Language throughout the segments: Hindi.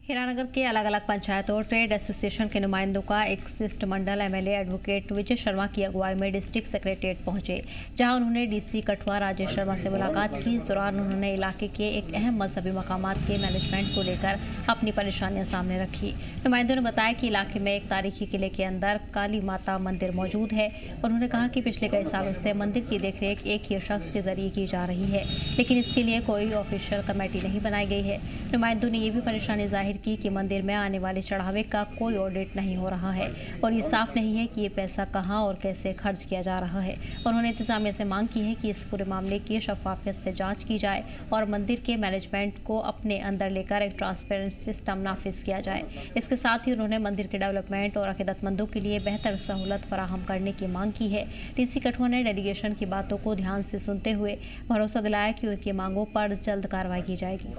हीरानगर के अलग अलग पंचायतों और ट्रेड एसोसिएशन के नुमाइंदों का एक शिष्टमंडल एमएलए एडवोकेट विजय शर्मा की अगुवाई में डिस्ट्रिक्ट सेक्रेटेरिएट पहुंचे, जहां उन्होंने डीसी कठुआ राजेश शर्मा से मुलाकात की। इस दौरान उन्होंने इलाके के एक अहम मजहबी मकामात के मैनेजमेंट को लेकर अपनी परेशानियां सामने रखी। नुमाइंदों ने बताया कि इलाके में एक तारीखी किले के अंदर काली माता मंदिर मौजूद है और उन्होंने कहा कि पिछले कई सालों से मंदिर की देखरेख एक ही शख्स के जरिए की जा रही है, लेकिन इसके लिए कोई ऑफिशियल कमेटी नहीं बनाई गई है। नुमाइंदों ने ये भी परेशानी जाहिर कि मंदिर में आने वाले चढ़ावे का कोई ऑडिट नहीं हो रहा है और ये साफ नहीं है कि ये पैसा कहां और कैसे खर्च किया जा रहा है। उन्होंने इंतजामिया से मांग की है कि इस पूरे मामले की शफाफियत से जांच की जाए और मंदिर के मैनेजमेंट को अपने अंदर लेकर एक ट्रांसपेरेंट सिस्टम नाफिज किया जाए। इसके साथ ही उन्होंने मंदिर के डेवलपमेंट और अकीदतमंदों के लिए बेहतर सहूलत फराहम करने की मांग की है। डीसी कठुआ ने डेलीगेशन की बातों को ध्यान से सुनते हुए भरोसा दिलाया कि उनकी मांगों पर जल्द कार्रवाई की जाएगी।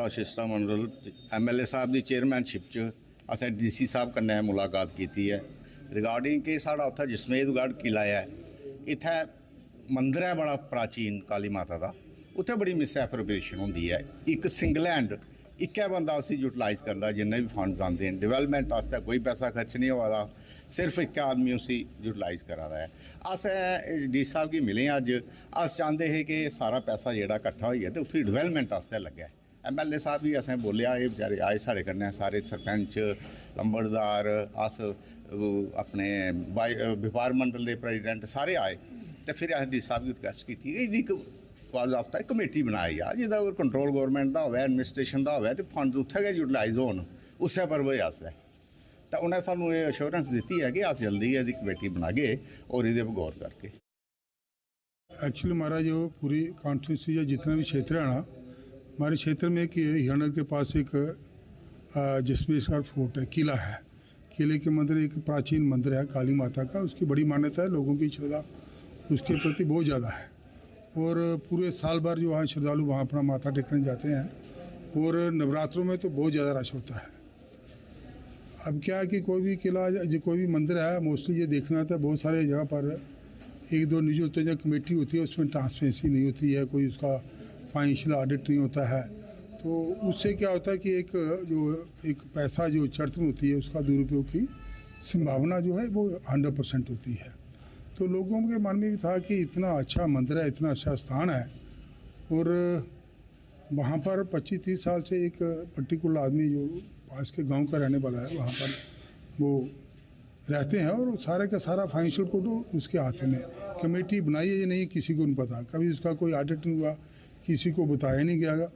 शिष्टमंडल एमएलए साहब की चेयरमैनशिप असें डीसी साहब कन्नै मुलाकात की है रिगार्डिंग कि साढ़ा उत्थे जसमेतगढ़ किला है, इत्थै मंदिर है बड़ा प्राचीन काली माता का, उत्थे बड़ी मिसएप्रोप्रिएशन होंदी है। एक सिंगल हैंड इक्कै बंदा उसी यूटिलाइज करता, जिन्ने भी फंड्स आते हैं डिवेलपमेंट वास्ते कोई पैसा खर्च नहीं होआ दा, सिर्फ एक आदमी उसी यूटिलाइज करा दा है। अस डी साहब गी मिले अज, अस चाहते हैं कि सारा पैसा जेह्ड़ा कट्ठा होइए ते उत्थे डिवेलपमेंट वास्ते लग्गे। एमएलए साहब भी असें बोलिया, ये बेचारे आए साढ़े कन्नै सारे सरपंच लंबड़दार, अस अपने व्यापार मंडल के प्रेजिडेंट सारे आए, तो फिर असें डी साहब की रिक्वेस्ट की थी बाज़ाब्ता कमेटी बनाई जा जिहदा कंट्रोल गौरमेंट का होवे, एडमिनिस्ट्रेशन का होवे, तो फंड उत्थे गै यूटिलाइज होन उस्सै परपज आस्तै। तो उन्हें सानू ये अश्योरेंस दी है कि अस जल्दी इसकी कमेटी बनागे और इहदे पर गौर करके। एक्चुअली हमारा जो पूरी कॉन्स्टिट्यूंसी या जितना भी क्षेत्र है ना, हमारे क्षेत्र में एक हीरानगर के पास एक जसमेतगढ़ फोर्ट है, किला है। किले के मंदिर एक प्राचीन मंदिर है काली माता का, उसकी बड़ी मान्यता है, लोगों की श्रद्धा उसके प्रति बहुत ज़्यादा है और पूरे साल भर जो वहाँ श्रद्धालु वहाँ अपना माथा टेकने जाते हैं और नवरात्रों में तो बहुत ज़्यादा रश होता है। अब क्या है कि कोई भी किला जो कोई भी मंदिर है, मोस्टली ये देखना था बहुत सारे जगह पर एक दो निजी होते हैं, जो कमेटी होती है उसमें ट्रांसपेरेंसी नहीं होती है, कोई उसका फाइनेंशियल ऑडिट नहीं होता है, तो उससे क्या होता है कि एक पैसा जो चर्चा होती है उसका दुरुपयोग की संभावना जो है वो 100% होती है। तो लोगों के मन में भी था कि इतना अच्छा मंदिर है, इतना अच्छा स्थान है और वहाँ पर 25-30 साल से एक पर्टिकुलर आदमी जो पास के गांव का रहने वाला है वहाँ पर वो रहते हैं और सारे का सारा फाइनेंशियल को तो उसके हाथ में। कमेटी बनाई है या नहीं किसी को नहीं पता, कभी उसका कोई ऑडिट नहीं हुआ, किसी को बताया नहीं गया,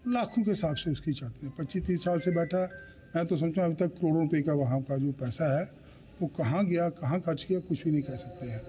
लाखों के हिसाब से उसकी चाहते हैं। 25-30 साल से बैठा, मैं तो समझता हूँ अभी तक करोड़ों रुपये का वहाँ का जो पैसा है वो कहाँ गया, कहाँ खर्च किया, कुछ भी नहीं कह सकते हैं।